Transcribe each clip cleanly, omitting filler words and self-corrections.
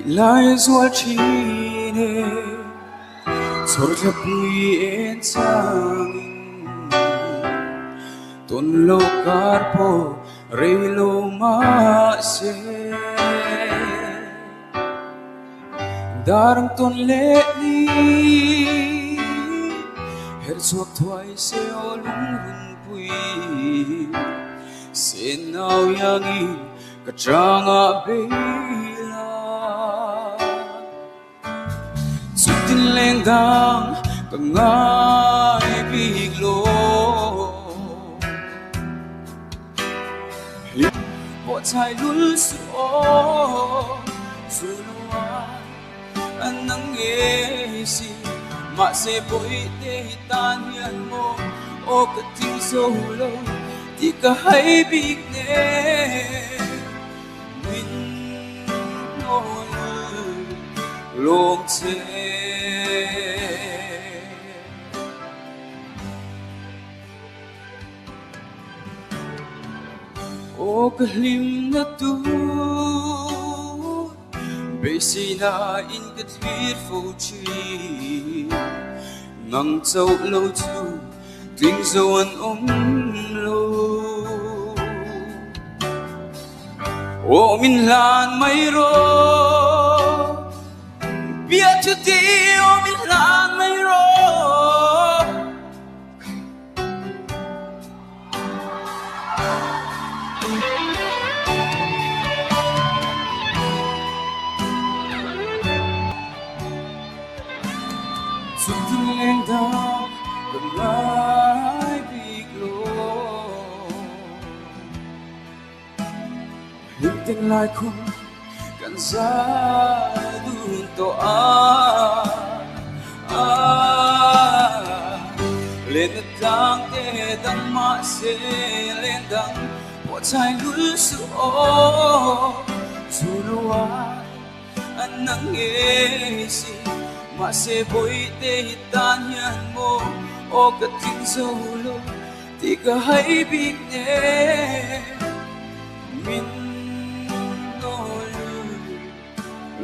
lai zual chine chor ra pui en sang ton lo kar po re lo ma se darang ton le ni her chuak thwai se o lung run pui se nau yang in ka changa beila sutin leng dang ka ngai big lo bo chai lul su o su lo anang ye si ma se boi te tan hian mo o ka ting so lo ti ka hai big ne min no long che o ka hlim na tu Besina in ka thir fo chi ngang châu lâu chu kinh zo an lo o min lan mai ro bia chu ti o min lan mai ro Sutin da the light big glow Hinting like khung kan sa dun to lên tang te dang ma se lên dang bo chai lul su o su lo an nang nghe si ma se boi te tan hian mo o ka ting zo lo ti ka hai big ne min no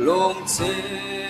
long che